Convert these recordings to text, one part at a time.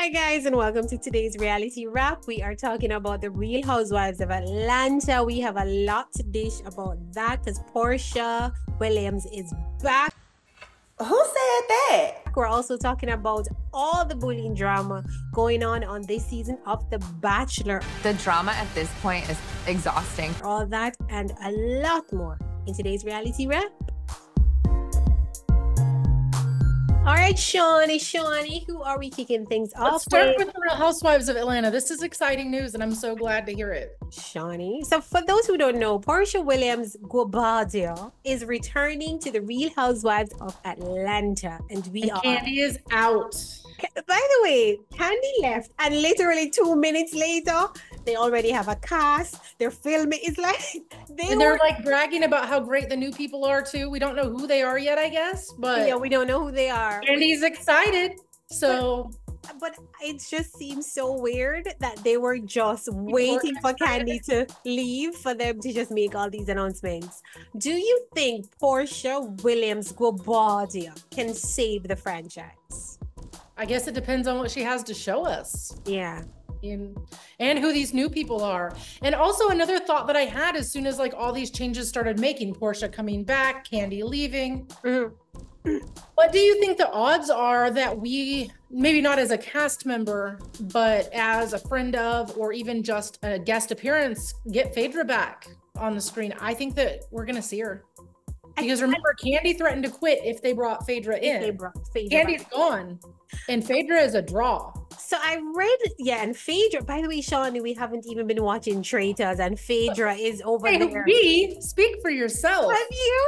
Hi guys, and welcome to today's reality wrap. We are talking about the Real Housewives of Atlanta. We have a lot to dish about that because Portia Williams is back. Who said that? We're also talking about all the bullying drama going on this season of The Bachelor. The drama at this point is exhausting. All that and a lot more in today's reality wrap. All right, Shawnee, who are we kicking things off Let's start with the Real Housewives of Atlanta. This is exciting news, and I'm so glad to hear it. Shawnee. So for those who don't know, Portia Williams Guabadia is returning to the Real Housewives of Atlanta. And Candy is out. By the way, Candy left, and literally 2 minutes later, they already have a cast. They're filming. It's like they're like bragging about how great the new people are too. We don't know who they are yet, I guess, but yeah, we don't know who they are. Candy's excited. So but it just seems so weird that they were just waiting for Candy to leave for them to just make all these announcements. Do you think Portia Williams Guabadia can save the franchise? I guess it depends on what she has to show us. Yeah. And who these new people are. And also another thought that I had as soon as like all these changes started making, Portia coming back, Candy leaving. Mm-hmm. What do you think the odds are that we, maybe not as a cast member, but as a friend of, or even just a guest appearance, get Phaedra back on the screen? I think that we're going to see her. Because remember, Candy threatened to quit if they brought Phaedra in. Candy's gone. And Phaedra is a draw. So I read, and Phaedra, by the way, Shawnee, we haven't even been watching Traitors, and Phaedra is over there. Speak for yourself. Have you?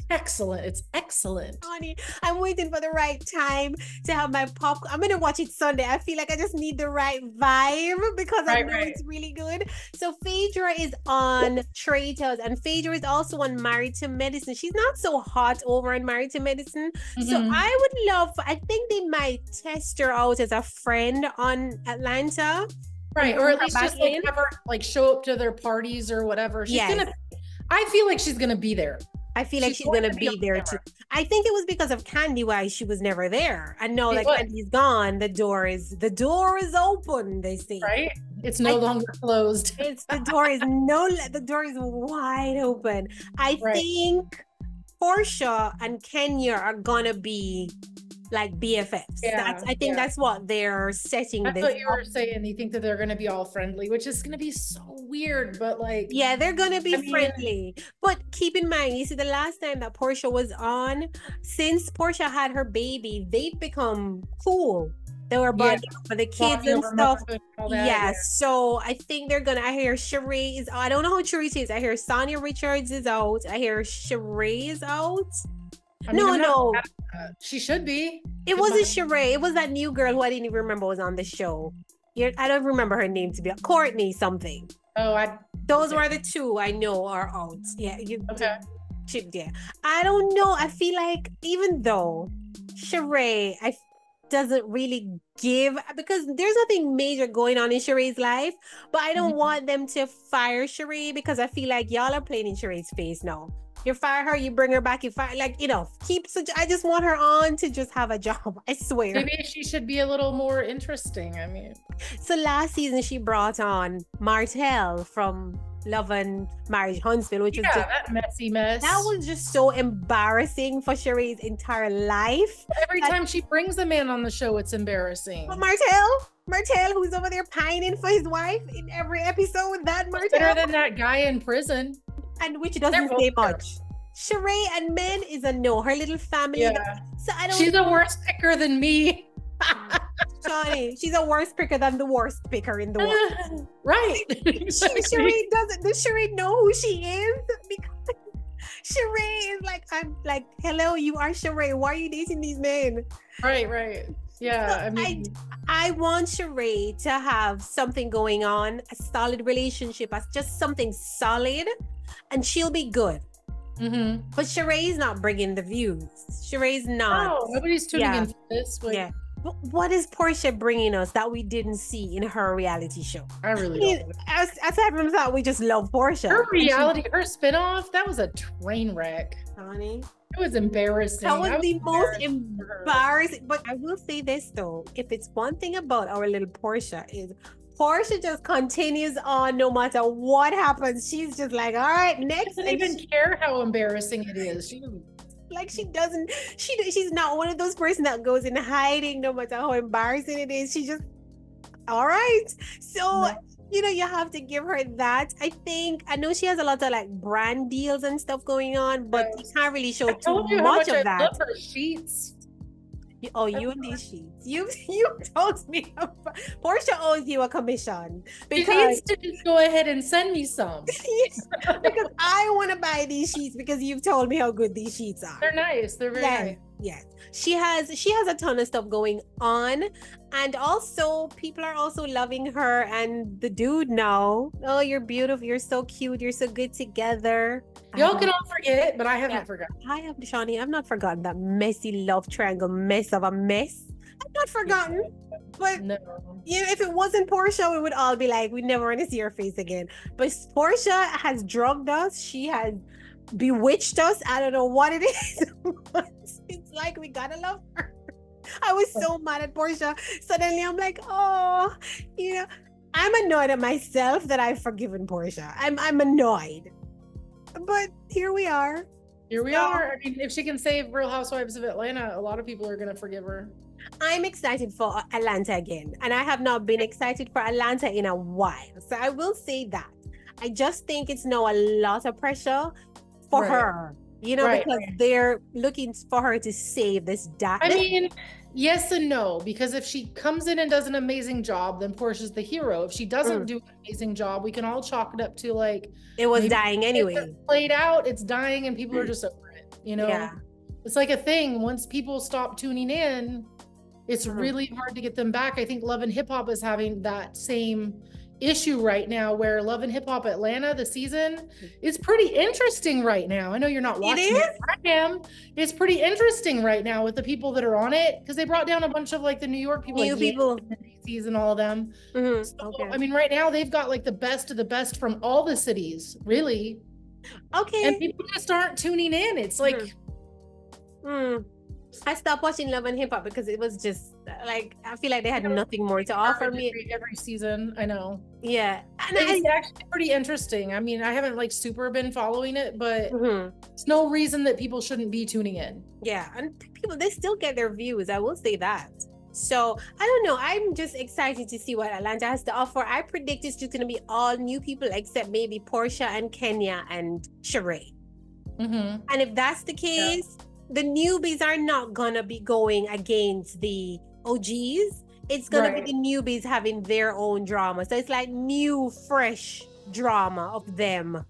Excellent. It's excellent. Honey, I'm waiting for the right time to have my popcorn. I'm going to watch it Sunday. I feel like I just need the right vibe because I know it's really good. So Phaedra is on Traitors, and Phaedra is also on Married to Medicine. She's not so hot over on Married to Medicine. Mm-hmm. So I think they might test her out as a friend on Atlanta. Right. Or at least just like have her like show up to their parties or whatever. I feel like she's going to be there. I feel like she's going to be there too. I think it was because of Candy why she was never there. I know that Candy's gone. The door is open, they say. Right? It's no longer closed. The door is wide open. I think Portia and Kenya are going to be like BFFs. Yeah, I think that's what they're setting. That's what you were saying. You think that they're going to be all friendly, which is going to be so weird, but like... Yeah, they're going to be friendly. But keep in mind, you see, the last time that Portia was on, since Portia had her baby, they've become cool. They were bonding for the kids and stuff. So I think they're going to... I hear Sheree is... I don't know who Sheree is. I hear Sonia Richards is out. I hear Sheree is out. No. She should be. It wasn't Sheree. It was that new girl who I didn't even remember was on the show. I don't remember her name to be Courtney something. Those were the two I know are out. Yeah. Yeah. I don't know. I feel like even though Sheree doesn't really give, because there's nothing major going on in Sheree's life, but I don't want them to fire Sheree because I feel like y'all are playing in Sheree's face now. You fire her, you bring her back, I just want her on to just have a job. I swear. Maybe she should be a little more interesting. I mean. So last season she brought on Martell from Love and Marriage Huntsville, which was that messy mess. That was just so embarrassing for Sheree's entire life. Every time she brings a man on the show, it's embarrassing. But Martell, who's over there pining for his wife in every episode, that Martell. Better than that guy in prison. And which doesn't say much. Sheree and Men is a no. Her little family. Yeah. So she's a worse picker than me. Johnny, she's a worse picker than the worst picker in the world. Right. Sheree doesn't. Does Sheree know who she is? Because Sheree is like, I'm like, hello, you are Sheree. Why are you dating these men? Right. Yeah, so I want Sheree to have something going on, a solid relationship, just something solid, and she'll be good. Mm-hmm. But Sheree's not bringing the views. Sheree's not. No, nobody's tuning into this. What is Portia bringing us that we didn't see in her reality show? I really don't. As everyone thought, we just love Portia. Her reality, her spinoff, that was a train wreck. Honey, It was embarrassing. That was the most embarrassing. But I will say this though, if it's one thing about our little Portia is Portia just continues on no matter what happens. She's just like, all right, next. She doesn't even care how embarrassing it is. She's not one of those person that goes in hiding no matter how embarrassing it is. She just, all right. So, you have to give her that. I know she has a lot of like brand deals and stuff going on, but you can't really show too much of that. I love her sheets. Oh, you and these sheets. You told me Portia owes you a commission. Because she needs to just go ahead and send me some. Because I want to buy these sheets because you've told me how good these sheets are. They're nice. They're very nice. Yes. She has a ton of stuff going on. And also people are also loving her and the dude now. Oh, you're beautiful. You're so cute. You're so good together. Y'all can all forget, but I haven't forgotten. Shawnee, I've not forgotten that messy love triangle mess of a mess. I've not forgotten. But if it wasn't Portia, we would all be like, we never want to see her face again. But Portia has drugged us. She has bewitched us. I don't know what it is. But it's like we gotta love her. I was so mad at Portia. Suddenly I'm like, oh, I'm annoyed at myself that I've forgiven Portia. I'm annoyed. But here we are. Here we are. I mean, if she can save Real Housewives of Atlanta, a lot of people are going to forgive her. I'm excited for Atlanta again. And I have not been excited for Atlanta in a while. So I will say that. I just think it's now a lot of pressure for her. Because they're looking for her to save this I mean, yes and no, because if she comes in and does an amazing job, then Portia's the hero. If she doesn't do an amazing job, we can all chalk it up to like it was dying anyway. It's played out, it's dying, and people are just over it. It's like a thing. Once people stop tuning in, it's really hard to get them back. I think Love and Hip Hop is having that same issue right now, where Love and Hip Hop Atlanta, the season, is pretty interesting right now. I know you're not watching it. I am. It's pretty interesting right now with the people that are on it, because they brought down a bunch of like the New York people, new people, and all of them. I mean, right now they've got like the best of the best from all the cities, really. And people just aren't tuning in. It's like I stopped watching Love and Hip Hop because it was just like, I feel like they had nothing more to offer me every season. I know. Yeah. And it's actually pretty interesting. I mean, I haven't like super been following it, but it's no reason that people shouldn't be tuning in. Yeah. And people, they still get their views. I will say that. So I don't know. I'm just excited to see what Atlanta has to offer. I predict it's just going to be all new people except maybe Portia and Kenya and Sheree. And if that's the case, the newbies are not gonna be going against the OGs. It's gonna be the newbies having their own drama. So it's like new, fresh drama of them.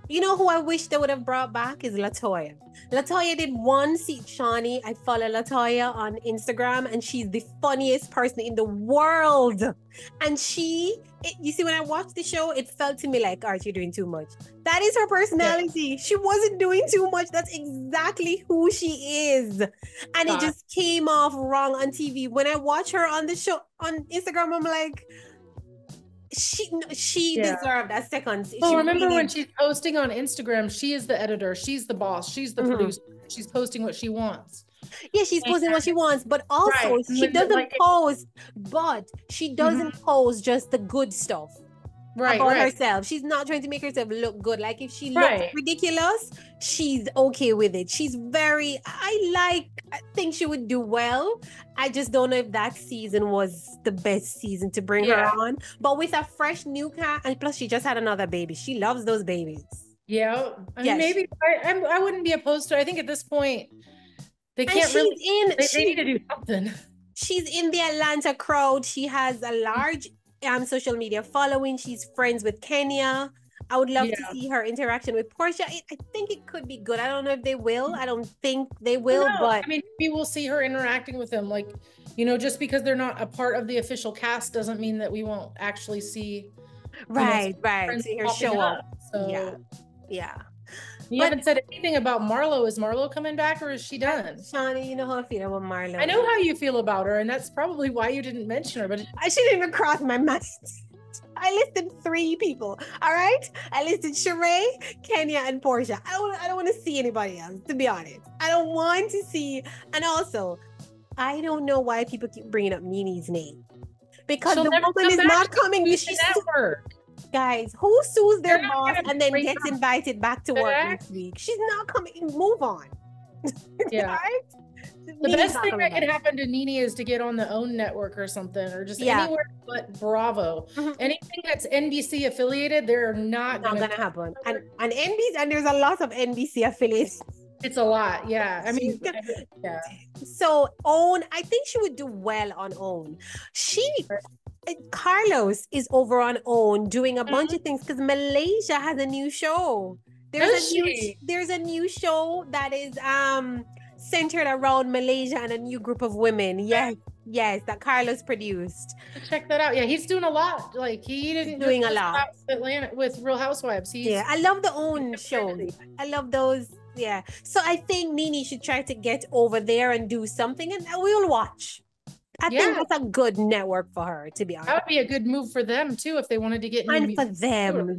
You know who I wish they would have brought back is Latoya. Latoya did one seat, Shawnee. I follow Latoya on Instagram and she's the funniest person in the world. And you see, when I watched the show, it felt to me like, Art, you're doing too much. That is her personality. She wasn't doing too much. That's exactly who she is. And it just came off wrong on TV. When I watch her on the show on Instagram, I'm like, she deserved that second. Well, remember when she's posting on Instagram, she is the editor, she's the boss, she's the producer, she's posting what she wants. Yeah, she's posting what she wants, but also she doesn't post, but she doesn't post just the good stuff about herself. She's not trying to make herself look good. Like if she looks ridiculous, she's okay with it. She's I think she would do well. I just don't know if that season was the best season to bring her on. But with a fresh new cast, and plus she just had another baby. She loves those babies. Yeah. I mean, maybe I wouldn't be opposed to it. I think at this point, they can't really. They need to do something. She's in the Atlanta crowd. She has a large social media following. She's friends with Kenya. I would love to see her interaction with Portia. I think it could be good. I don't know if they will. I don't think they will, but I mean, maybe we'll see her interacting with them. Like, just because they're not a part of the official cast doesn't mean that we won't actually see. Right. See her show up. So yeah. You haven't said anything about Marlo. Is Marlo coming back or is she done? Shawnee, you know how I feel about Marlo. I know how you feel about her, and that's probably why you didn't mention her. But I shouldn't even cross my mind. I listed 3 people. All right. I listed Sheree, Kenya, and Portia. I don't want to see anybody else, to be honest. I don't want to see. And also, I don't know why people keep bringing up Nene's name. Because the woman is not coming. Guys, who sues their boss and then gets invited back to work next week? She's not coming. Move on. Yeah. Right? The best thing that could happen to Nene is to get on the OWN network or something, or just anywhere but Bravo. Anything that's NBC affiliated, they're not gonna happen. And NBC, and there's a lot of NBC affiliates. It's a lot, yeah. I mean, yeah. So OWN, I think she would do well on OWN. Carlos is over on OWN doing a bunch of things because Malaysia has a new show. There's a new show that is centered around Malaysia and a new group of women. Yes, that Carlos produced. Check that out. Yeah, he's doing a lot. Like he's doing a lot Atlanta with Real Housewives. I love the OWN shows. I love those. Yeah. So I think Nene should try to get over there and do something, and we'll watch. I think that's a good network for her, to be honest. That would be a good move for them too if they wanted to get. And for them,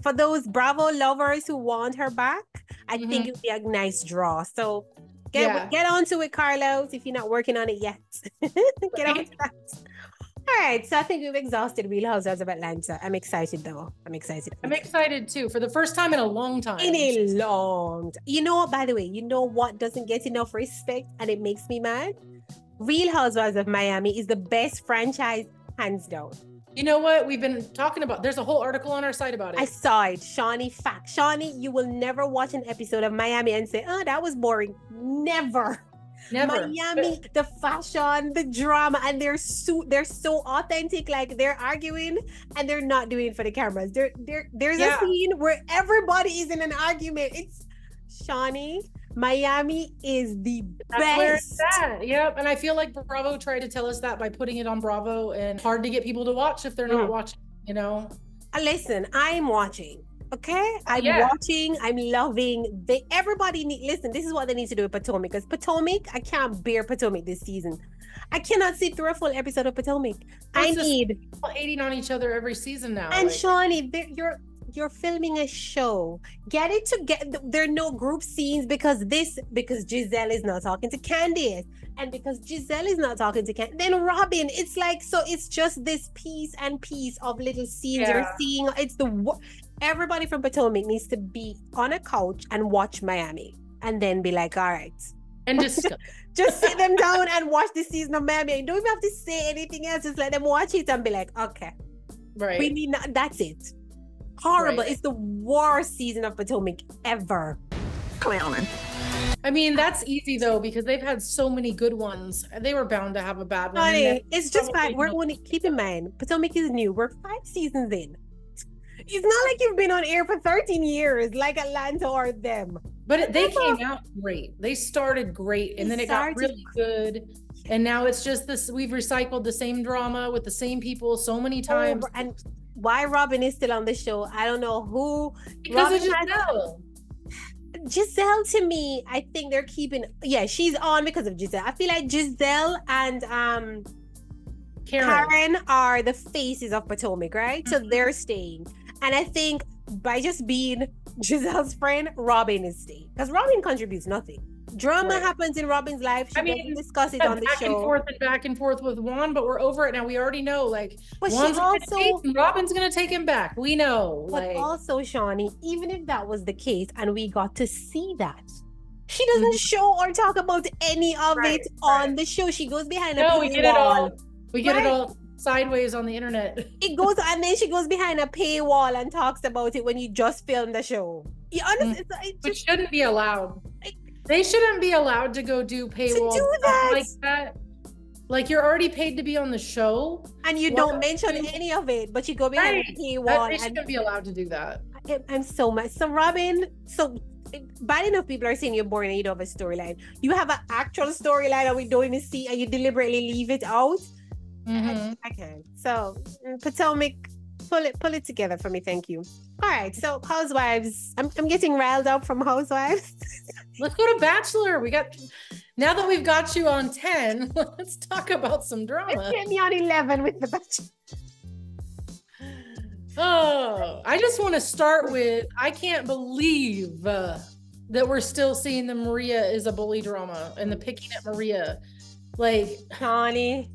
for those Bravo lovers who want her back, I think it would be a nice draw. So get onto it, Carlos, if you're not working on it yet. Get on that. All right, so I think we've exhausted Real Housewives of Atlanta. I'm excited though. I'm excited too, for the first time in a long time. You know what, by the way, you know what doesn't get enough respect and it makes me mad? Real Housewives of Miami is the best franchise, hands down. You know what? We've been talking about, there's a whole article on our site about it. I saw it. Shawnee, you will never watch an episode of Miami and say, oh, that was boring. Never. Miami, the fashion, the drama, and they're so authentic. Like they're arguing and they're not doing it for the cameras. There's a scene where everybody is in an argument. It's Shawnee. Miami is the best. Where it's at. Yep. And I feel like Bravo tried to tell us that by putting it on Bravo, and hard to get people to watch if they're not watching, you know? Listen, I'm watching. Okay? I'm watching. I'm loving. Listen, this is what they need to do with Potomac. Because Potomac, I can't bear Potomac this season. I cannot sit through a full episode of Potomac. I need people hating on each other every season now. And Shawnee, you're filming a show. Get it together. There are no group scenes because Giselle is not talking to Candiace, and because Giselle is not talking to Candiace, then Robin. It's like, so it's just this piece of little scenes you're seeing. It's everybody from Potomac needs to be on a couch and watch Miami, and then be like, all right, and just sit them down and watch this season of Miami. You don't even have to say anything else. Just let them watch it and be like, okay, right. We need that's it. Horrible. Right. It's the worst season of Potomac ever. Clowning. I mean, that's easy though, because they've had so many good ones. They were bound to have a bad one. It's just 5. We're only, keep in mind, Potomac is new. We're 5 seasons in. It's not like you've been on air for 13 years like Atlanta or them. But they came out great. They started great, and then it got really good. And now it's just this, we've recycled the same drama with the same people so many times. And why Robin is still on the show, I don't know who. Because of Giselle. Giselle, to me, I think they're keeping, she's on because of Giselle. I feel like Giselle and Karen are the faces of Potomac, right? So they're staying. And I think by just being Giselle's friend, Robin is staying. Because Robin contributes nothing. Drama happens in Robin's life. She doesn't discuss it on the show. Back and forth with Juan, but we're over it now. We already know, like, but Robin's gonna take him back. We know. But also, Shawnee, even if that was the case and we got to see that, she doesn't show or talk about any of it on the show. She goes behind a paywall. We get it all sideways on the internet. It goes, and then she goes behind a paywall and talks about it when you just filmed the show. You understand? Which shouldn't be allowed. They shouldn't be allowed to go do paywall like that. Like, you're already paid to be on the show, and you don't mention any of it, but you go behind a paywall. They shouldn't be allowed to do that. I'm so much. So Robin, bad enough people are saying you're boring and you don't have a storyline. You have an actual storyline that we don't even see, and you deliberately leave it out. I can't. So Potomac, pull it together for me, thank you. All right, so Housewives. I'm getting riled up from Housewives. Let's go to Bachelor. Now that we've got you on 10, let's talk about some drama. Let's get me on 11 with the Bachelor. Oh, I just want to start with, I can't believe that we're still seeing the Maria is a bully drama and the picking at Maria. Like, Connie,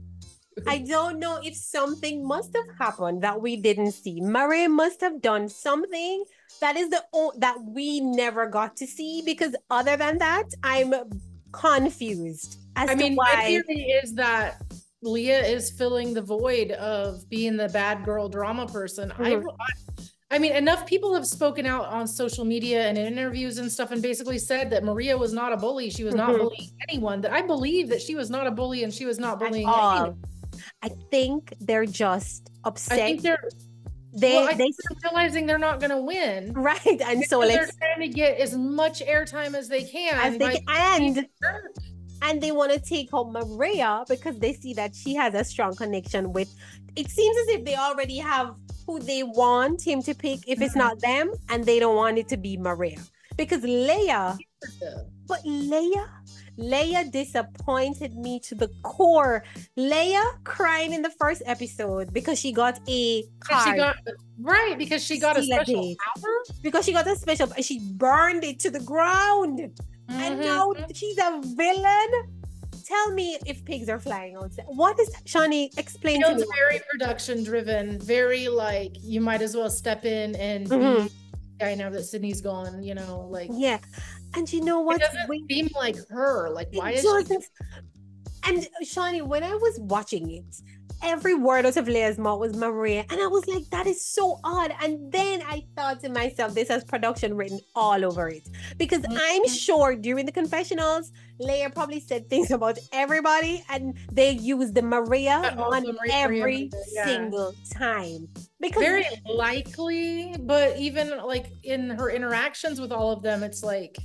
I don't know if something must have happened that we didn't see. Maria must have done something that is that we never got to see, because other than that, I'm confused as to why. My theory is that Leah is filling the void of being the bad girl drama person. I mean, enough people have spoken out on social media and in interviews and stuff and basically said that Maria was not a bully. She was not bullying anyone. That I believe that she was not a bully and she was not bullying anyone. I think they're just upset. I think they're realizing they're not going to win. Right. And so they're trying to get as much airtime as they can. And they want to take home Maria because they see that she has a strong connection with, it seems as if they already have who they want him to pick if it's not them, and they don't want it to be Maria. Because Leia disappointed me to the core. Leia crying in the first episode because she got a card. Because she got a special power? Because she got a special, she burned it to the ground. And now she's a villain. Tell me if pigs are flying outside. What is Shani? Explain to me. It's very production driven, very like you might as well step in and be guy now that Sydney's gone, you know, like yeah. And you know what? It doesn't seem like her. Like why is she? And Shani, when I was watching it, every word out of Leia's mouth was Maria. And I was like, that is so odd. And then I thought to myself, this has production written all over it. Because I'm sure during the confessionals, Leia probably said things about everybody and they used the Maria on every single time. Because very likely, but even like in her interactions with all of them, it's like,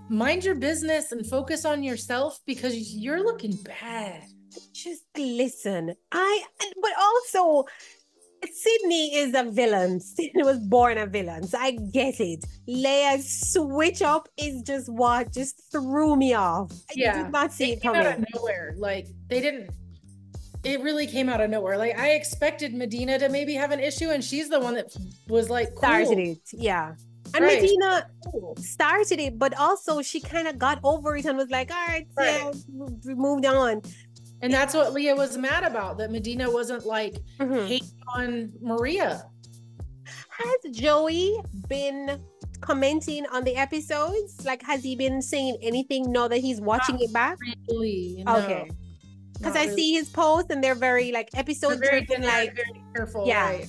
mind your business and focus on yourself because you're looking bad. Just listen. But also, Sydney is a villain. Sydney was born a villain, so I get it. Leia's switch up is just what just threw me off. I did not see it coming out of nowhere. Like they didn't. It really came out of nowhere. Like I expected Medina to maybe have an issue, and she's the one that was like started it. Yeah. And Medina started it, but also she kind of got over it and was like, all right, yeah, we moved on. And that's what Leah was mad about, that Medina wasn't like hating on Maria. Has Joey been commenting on the episodes? Like, has he been saying anything now that he's watching it back? Really? No. Okay. Because I see his posts and they're very like episode driven, like very careful. Yeah. Right.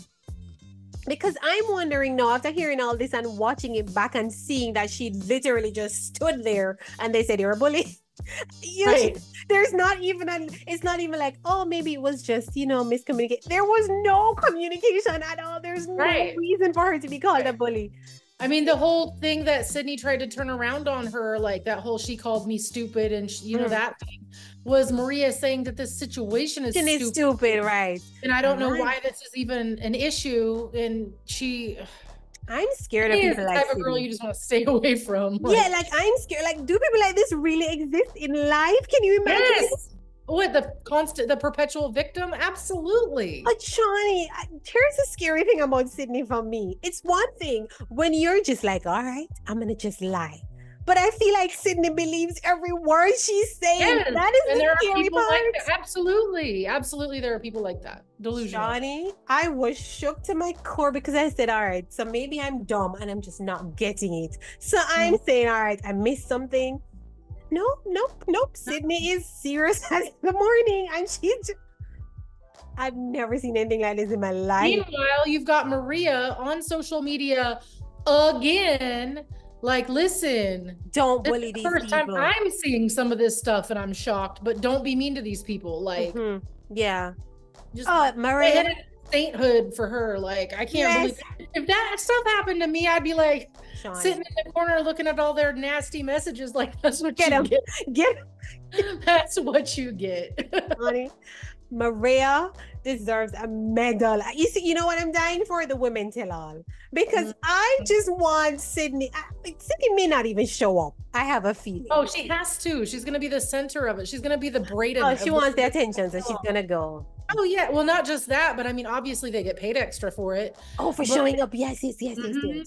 Because I'm wondering now, after hearing all this and watching it back and seeing that she literally just stood there and they said you're a bully. There's not even it's not even like, oh, maybe it was just, you know, miscommunication. There was no communication at all. There's no reason for her to be called a bully. I mean, the whole thing that Sydney tried to turn around on her, like that whole she called me stupid and you know that thing, was Maria saying that this situation is stupid, right? And I don't know why this is even an issue. And I'm scared of people like the type of girl you just want to stay away from. Like, yeah, like I'm scared. Like, do people like this really exist in life? Can you imagine? Yes. What, the perpetual victim? Absolutely. But Shani, here's the scary thing about Sydney for me. It's one thing when you're just like, all right, I'm gonna just lie. But I feel like Sydney believes every word she's saying. Yes. That is the scary part. Like absolutely, there are people like that. Delusional. Shani, I was shook to my core because I said, all right, so maybe I'm dumb and I'm just not getting it. So I'm saying, all right, I missed something. Nope. Sydney is serious as the morning, and I've never seen anything like this in my life. Meanwhile, you've got Maria on social media again. Like, listen, don't bully these people. First time I'm seeing some of this stuff, and I'm shocked. But don't be mean to these people. Like, just Maria. Sainthood for her. Like, I can't believe if that stuff happened to me, I'd be like sitting in the corner looking at all their nasty messages. Like, that's what you get. That's what you get. Honey, Maria deserves a medal. You know what I'm dying for? The women tell all. Because I just want Sydney. Sydney may not even show up. I have a feeling. Oh, she has to. She's gonna be the center of it. She's gonna be the Brayden. Oh, she wants the attention, so she's gonna go. Oh yeah, well, not just that, but I mean, obviously they get paid extra for it. Oh, for showing up. Yes.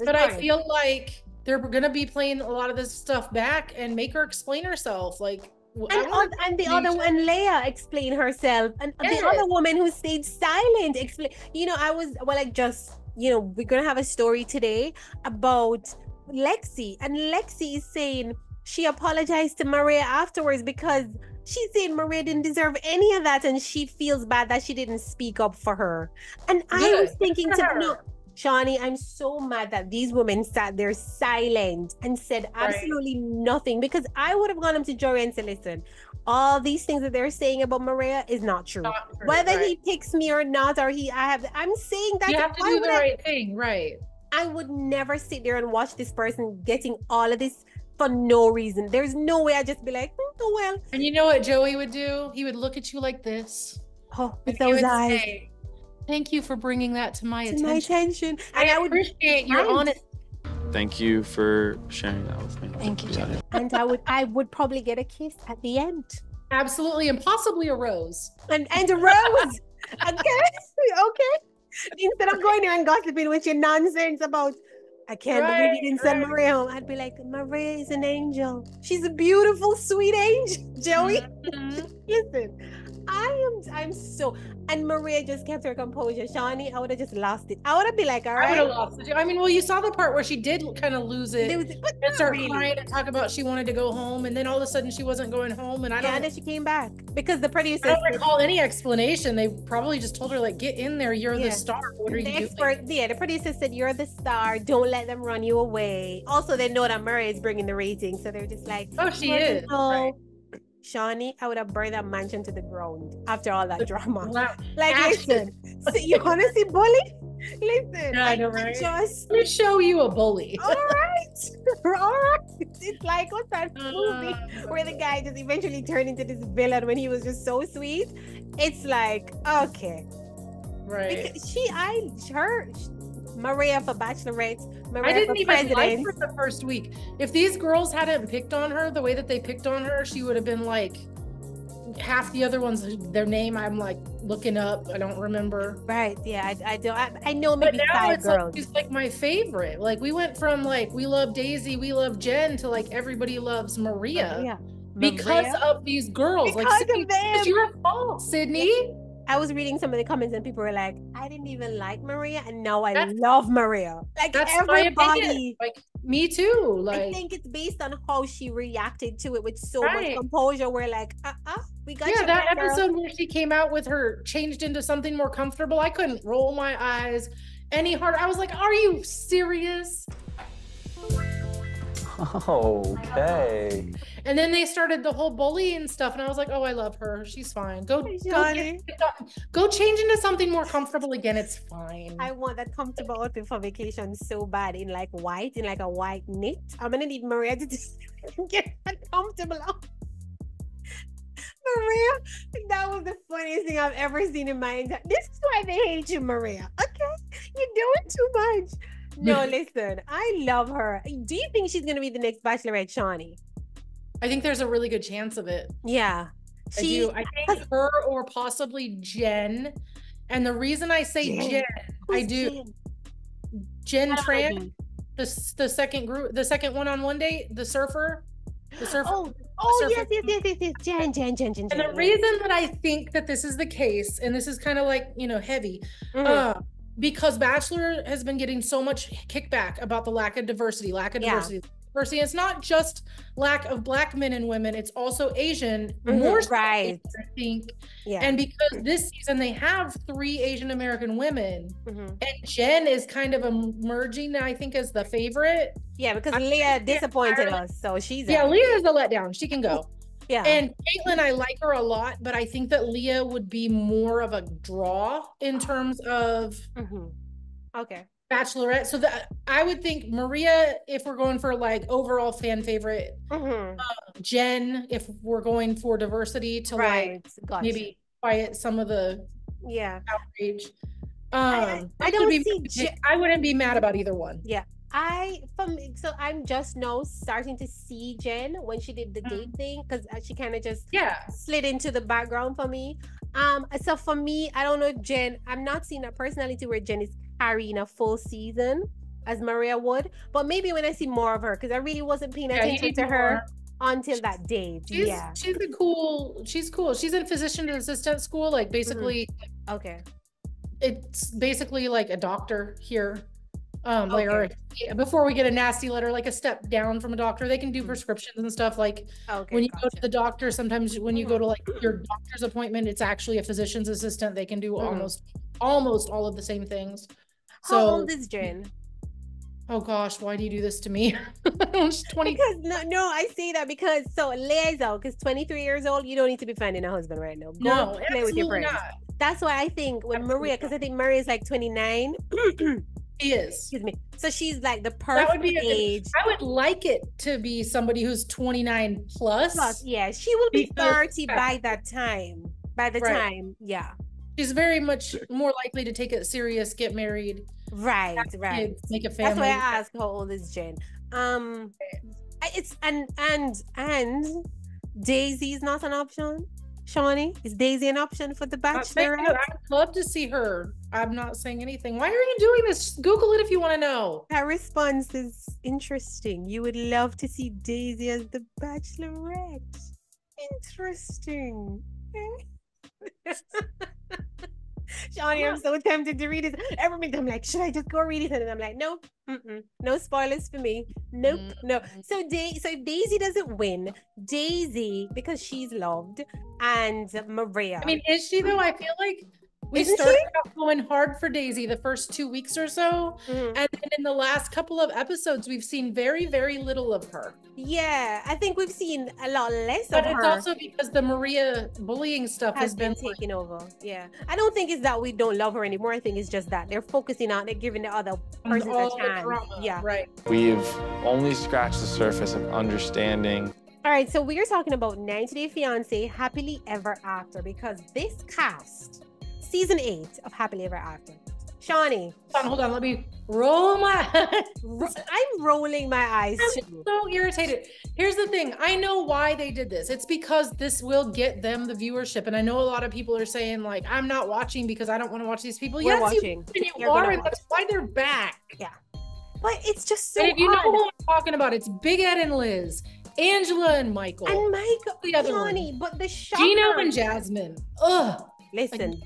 But I feel like they're gonna be playing a lot of this stuff back and make her explain herself. Like, and the other one, Leia, explain herself, and the other woman who stayed silent explain. We're gonna have a story today about Lexi, and Lexi is saying she apologized to Maria afterwards because she's saying Maria didn't deserve any of that, and she feels bad that she didn't speak up for her. And I was thinking Shawnee, I'm so mad that these women sat there silent and said absolutely nothing, because I would have gone up to Jory and said, listen, all these things that they're saying about Maria is not true. Whether he picks me or not, or I'm saying that you have to do the right thing, right? I would never sit there and watch this person getting all of this for no reason. There's no way I'd just be like, oh well. And you know what Joey would do? He would look at you like this. Oh, with those eyes. Say, thank you for bringing that to my attention. And I would appreciate your honest. Thank you for sharing that with me. Thank you. And I would probably get a kiss at the end. Absolutely, and possibly a rose. And a rose. Okay. Instead of going there and gossiping with your nonsense about, I can't believe you didn't send Maria home. I'd be like, Maria is an angel. She's a beautiful, sweet angel, Joey. Listen, I'm so, and Maria just kept her composure. Shawnee, I would have just lost it. I would have been like, all right. I would have lost it. I mean, well, you saw the part where she did kind of lose it and start crying and talk about she wanted to go home, and then all of a sudden she wasn't going home, and and then she came back because the producers. I don't recall any explanation. They probably just told her, like, get in there. You're the star. What are you doing? The producer said, you're the star. Don't let them run you away. Also, they know that Maria is bringing the ratings, so they're just like, oh, she is. Right. Shawnee, I would have burned that mansion to the ground after all that drama. Wow. Like, listen, so you want to see bully? Listen, I know, right? Let me show you a bully. All right. It's like, what's that movie where the guy just eventually turned into this villain when he was just so sweet? It's like, okay. Right. Because Maria for Bachelorette, Maria I didn't for even president. like her the first week. If these girls hadn't picked on her the way that they picked on her, she would have been like half the other ones. Their name I'm like looking up. I don't remember. Right? Yeah, I don't. I know maybe but now 5 it's girls. Like, she's like my favorite. Like we went from like we love Daisy, we love Jen to like everybody loves Maria. Because of these girls. Because like of them. It's your fault, Sydney. I was reading some of the comments and people were like, I didn't even like Maria and now I love Maria. Like that's everybody. Like me too. Like I think it's based on how she reacted to it with so much composure. We're like, we got you. That episode where she came out with her changed into something more comfortable. I couldn't roll my eyes any harder. I was like, are you serious? Okay. And then they started the whole bullying stuff, and I was like, "Oh, I love her. She's fine. Go change into something more comfortable again. It's fine." I want that comfortable outfit for vacation so bad, in like white, in like a white knit. I'm gonna need Maria to just get that comfortable out. Maria, that was the funniest thing I've ever seen in my entire. This is why they hate you, Maria. Okay, you're doing too much. No, listen, I love her. Do you think she's gonna be the next Bachelorette, Shawnee? I think there's a really good chance of it. Yeah. I do. I think her or possibly Jen. And the reason I say Jen, I do. Jen Tran, the second group, the second one-on-one date, the surfer. Yes. Jen. And the reason that I think that this is the case, and this is kind of like, heavy, because Bachelor has been getting so much kickback about the lack of diversity. Diversity. It's not just lack of Black men and women, it's also Asian, more so, I think. Yeah. And because this season they have 3 Asian American women, and Jen is kind of emerging, I think, as the favorite. Yeah, because Leah disappointed us, so she's Leah is a letdown. She can go. Yeah. And Caitlin, I like her a lot, but I think that Leah would be more of a draw in terms of Bachelorette. So that I would think Maria, if we're going for like overall fan favorite, Jen, if we're going for diversity to maybe quiet some of the outrage. I wouldn't be mad about either one. Yeah. I'm just now starting to see Jen when she did the date thing, because she kind of just slid into the background for me. So for me, I don't know if Jen, I'm not seeing a personality where Jen is carrying a full season as Maria would, but maybe when I see more of her, because I really wasn't paying attention to her until that day. She's cool. She's in physician assistant school, like basically. Okay. It's basically like a doctor here. Like, before we get a nasty letter, like a step down from a doctor, they can do prescriptions and stuff. Like when you go to the doctor, sometimes when you go to like your doctor's appointment, it's actually a physician's assistant. They can do almost all of the same things. How old is Jen? Oh gosh, why do you do this to me? She's 20. Because no, I say that because liaison, because 23 years old, you don't need to be finding a husband right now. Go play with your friends. Not. That's why I think with Maria, because I think Maria is like 29. She is. Excuse me. So she's like the perfect age. I would like it to be somebody who's 29 plus. Yeah, she will be 30 by that time. By the time, yeah. She's very much more likely to take it serious, get married. Right. Kids, make a family. That's why I asked how old is Jen. It's and Daisy is not an option. Shawnee, is Daisy an option for the Bachelor? I'd love to see her. I'm not saying anything. Why are you doing this? Google it if you want to know. That response is interesting. You would love to see Daisy as the Bachelorette. Interesting. Shawnee, I'm so tempted to read it. Every minute I'm like, should I just go read it? And I'm like, nope, no spoilers for me. Nope, no. So if Daisy doesn't win, Daisy, because she's loved, and Maria. I mean, is she though? I feel like we started out going hard for Daisy the first 2 weeks or so. And then in the last couple of episodes, we've seen very, very little of her. Yeah, I think we've seen a lot less of her. But it's also because the Maria bullying stuff has been taken over. Yeah. I don't think it's that we don't love her anymore. I think it's just that they're focusing on it, giving the other person a chance. Yeah. Right. We've only scratched the surface of understanding. All right, so we are talking about 90 Day Fiance, Happily Ever After, because this cast, season 8 of Happily Ever After. Shawnee. Hold on, let me roll my eyes. I'm rolling my eyes too. I'm so irritated. Here's the thing. I know why they did this. It's because this will get them the viewership. And I know a lot of people are saying, like, I'm not watching because I don't want to watch these people. We're watching. You are, and that's why they're back. Yeah. But it's just so and if you know who I'm talking about, it's Big Ed and Liz, Angela and Michael. And Michael, the other Johnny, one. But the shocker. Gino and Jasmine. Ugh. Listen.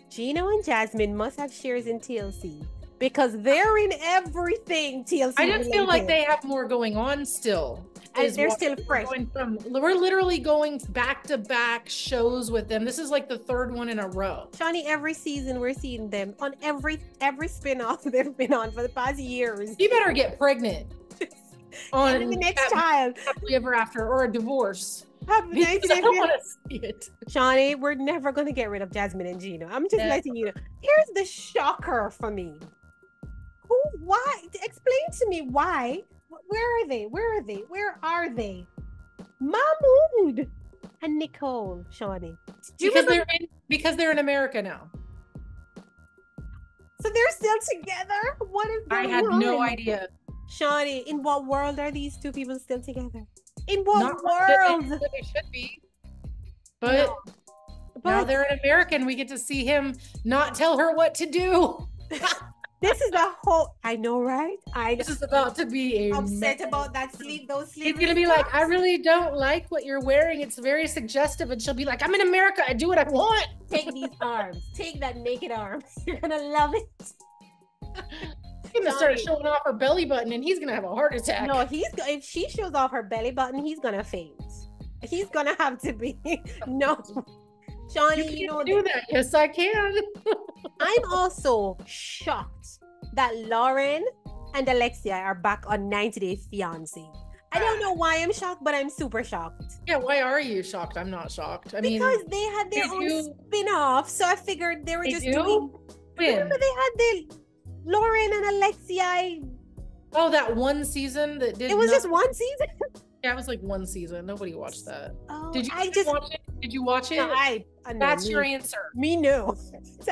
Gino and Jasmine must have shares in TLC because they're in everything TLC. I just feel like they have more going on still. And they're still fresh. We're literally going back-to-back shows with them. This is like the third one in a row. Shawnee, every season we're seeing them on every spin-off they've been on for the past years. You better get pregnant on the next child. Happily Ever After or a divorce. I don't want to see it. Shawnee, we're never going to get rid of Jasmine and Gino. I'm just letting you know. Here's the shocker for me. Why? Explain to me why. Where are they? Where are they? Mahmoud and Nicole, Shawnee. Because they're in America now. So they're still together? What is going on? I had no idea. Shawnee, in what world are these two people still together? In what world? They should be. But now they're an American. We get to see him not tell her what to do. This is a whole. I know, right? This is about to be upset about that those sleeves. He's gonna be like, I really don't like what you're wearing. It's very suggestive, and she'll be like, I'm in America. I do what I want. Take these arms. Take that naked arm. You're gonna love it. She's gonna start showing off her belly button, and he's gonna have a heart attack. No, if she shows off her belly button, he's gonna faint. He's gonna have to be no. Shawnee, you know do that. Yes, I can. I'm also shocked that Lauren and Alexia are back on 90 Day Fiance. I don't know why I'm shocked, but I'm super shocked. Yeah, why are you shocked? I'm not shocked. Because they had their own spin-off, so I figured they were just doing. Remember they had the Lauren and Alexia. Oh, that one season that did. It was just one season. Yeah, it was like one season. Nobody watched that. Oh, did you watch it? Did you watch it? No, That's your answer. Me no.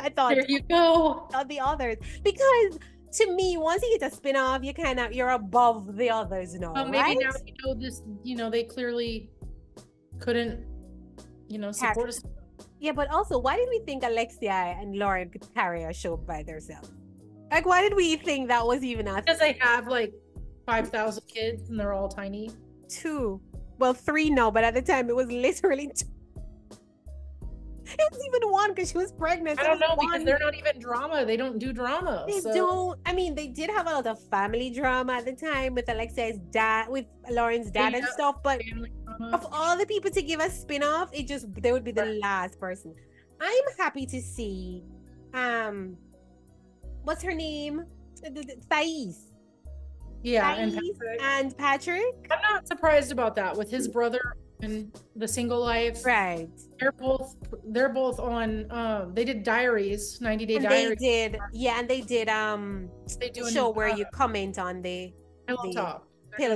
I thought there you go. The others, because to me, once you get a spin-off, you're above the others now. Well, maybe now you know this. You know they clearly couldn't. Support us. Yeah, but also, why did we think Alexia and Lauren could carry a show by themselves? Like, why did we think that was even us? Because they have like 5,000 kids and they're all tiny. 2. Well, 3 now, but at the time it was literally 2. It was even 1 because she was pregnant. I don't know because they're not even drama. They don't do drama. They don't. I mean, they did have a lot of family drama at the time with Alexia's dad, with Lauren's dad and stuff. But of all the people to give a spin-off, they would be the last person. I'm happy to see, what's her name? Thais. Yeah, and Patrick. I'm not surprised about that with his brother and the single life. Right. They're both on they did Diaries, 90-day Diaries. They did they do a show where you comment on the Pillow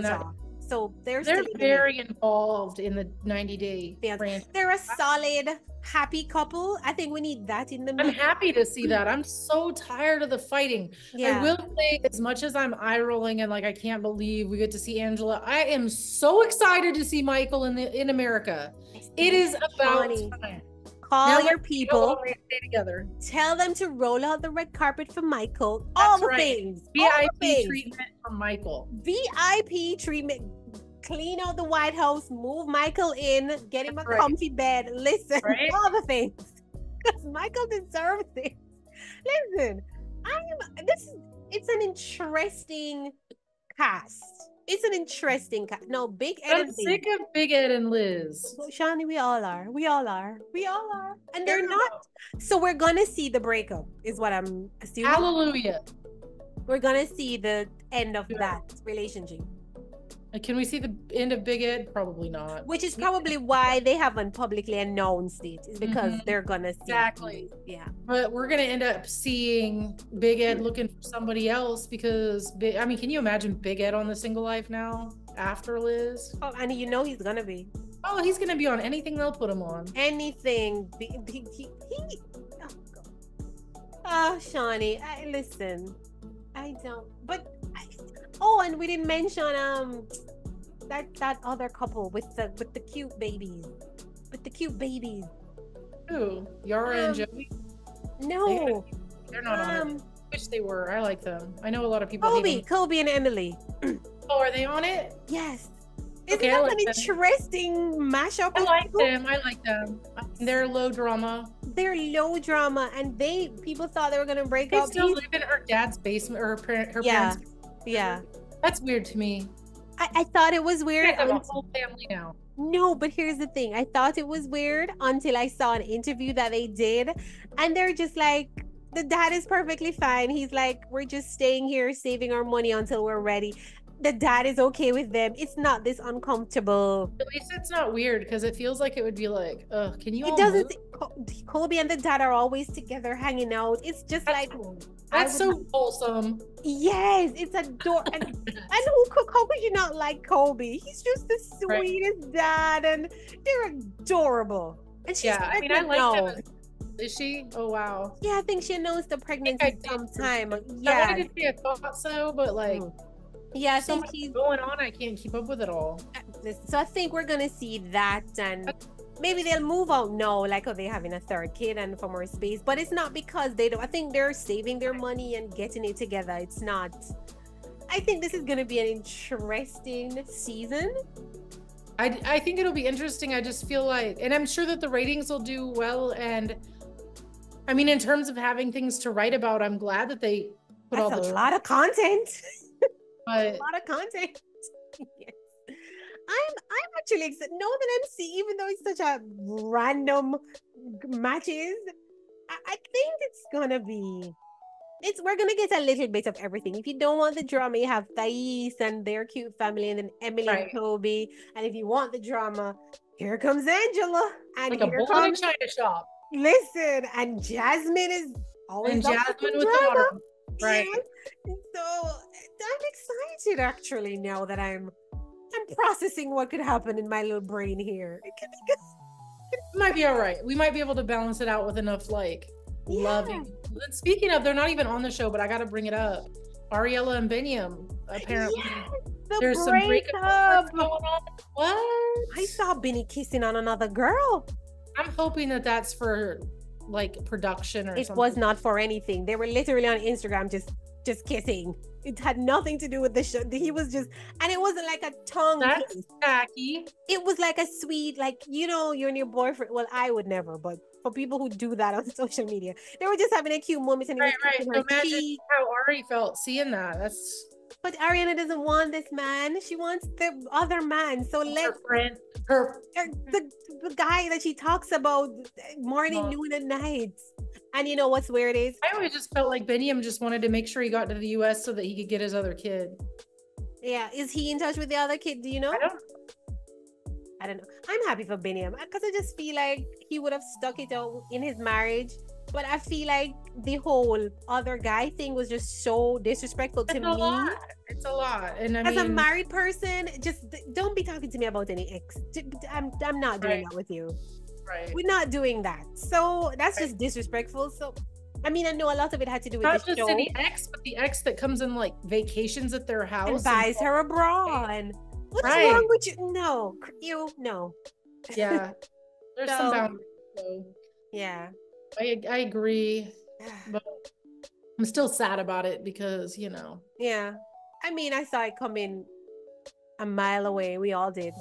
Talk. So they're very involved in the 90-day franchise. They're a solid, happy couple. I think we need that in the movie. I'm happy to see that. I'm so tired of the fighting. Yeah. I will say, as much as I'm eye rolling and like I can't believe we get to see Angela, I am so excited to see Michael in America. It is about time. Call your people. Stay together. Tell them to roll out the red carpet for Michael. All the things. VIP treatment for Michael. VIP treatment. Clean out the White House. Move Michael in. Get him a comfy bed. Listen. All the things. Because Michael deserves it. Listen. It's an interesting cast. It's an interesting cast. No, Big Ed I'm sick of Big Ed and Liz. Shani, we all are. And they're not. So we're gonna see the breakup, is what I'm assuming. Hallelujah. We're gonna see the end of that relationship. Can we see the end of Big Ed? Probably not. Which is probably why they haven't publicly announced it, is because they're gonna see. Exactly. Yeah. But we're gonna end up seeing Big Ed looking for somebody else because can you imagine Big Ed on the single life now after Liz? Oh, and he's gonna be. Oh, he's gonna be on anything they'll put him on. Anything. Shawnee, listen. I don't. But. And we didn't mention that other couple with the cute babies. Who? Yara and Joey? No. They're not on it. I wish they were. I like them. I know a lot of people. Colby and Emily. Oh, are they on it? Yes. Isn't that an interesting mashup? I like them. They're low drama. And people thought they were gonna break up. They still live in her dad's basement or her parents' basement. Yeah. That's weird to me. I thought it was weird. I have a whole family now. No, but here's the thing. I thought it was weird until I saw an interview that they did. And they're just like, the dad is perfectly fine. He's like, we're just staying here, saving our money until we're ready. The dad is okay with them. It's not this uncomfortable. At least it's not weird because it feels like it would be like, can you? It doesn't. Colby and the dad are always together hanging out. It's just that's so wholesome. Yes, it's adorable. And how could you not like Colby? He's just the sweetest dad, and they're adorable. And she's pregnant. I like him. Is she? Oh wow. Yeah, I think she announced the pregnancy sometime. Yeah, I wanted to say I thought so, but like. Yeah, I so think he's going on. I can't keep up with it all. So I think we're gonna see that, and maybe they'll move out now, like they're having a third kid and for more space. But it's not because they don't. I think they're saving their money and getting it together. It's not. I think this is gonna be an interesting season. I think it'll be interesting. I just feel like, and I'm sure that the ratings will do well. And I mean, in terms of having things to write about, I'm glad that they put That's all the a lot of content. But a lot of content. Yes. I'm actually excited. Know that MC, even though it's such a random matches, I think it's gonna be. We're gonna get a little bit of everything. If you don't want the drama, you have Thais and their cute family, and then Emily and Toby. And if you want the drama, here comes Angela, and like here comes China shop. Listen, and Jasmine is always and Jasmine with the water. Right. Yeah. So I'm excited actually now that I'm processing what could happen in my little brain here. It could be good. It might be all right. We might be able to balance it out with enough loving. And speaking of, they're not even on the show, but I got to bring it up. Ariella and Benyam, apparently. There's some breakup going on. What? I saw Benny kissing on another girl. I'm hoping that that's for like production or something. It was not for anything. They were literally on Instagram just kissing. It had nothing to do with the show. He was just, and it wasn't like a tongue That's kiss. tacky. It was like a sweet, like, you know, you and your boyfriend. Well, I would never, but for people who do that on social media, they were just having a cute moment and right. So imagine how Ari felt seeing that. That's. But Ariana doesn't want this man. She wants the other man. So let the guy that she talks about morning, noon, and night. And you know what's weird is? I always just felt like Biniam just wanted to make sure he got to the US so that he could get his other kid. Yeah. Is he in touch with the other kid? Do you know? I don't know. I'm happy for Biniam because I just feel like he would have stuck it out in his marriage. But I feel like the whole other guy thing was just so disrespectful to me. It's a lot. And as a married person, just don't be talking to me about any ex. I'm not doing that with you. Right. We're not doing that. So that's just disrespectful. So I mean, I know a lot of it had to do with not the just any ex, but the ex that comes in like vacations at their house and buys her a bra. And what's wrong with you? No. Yeah. There's some boundaries. So. Yeah. I agree, but I'm still sad about it because, you know. Yeah. I mean, I saw it coming a mile away. We all did.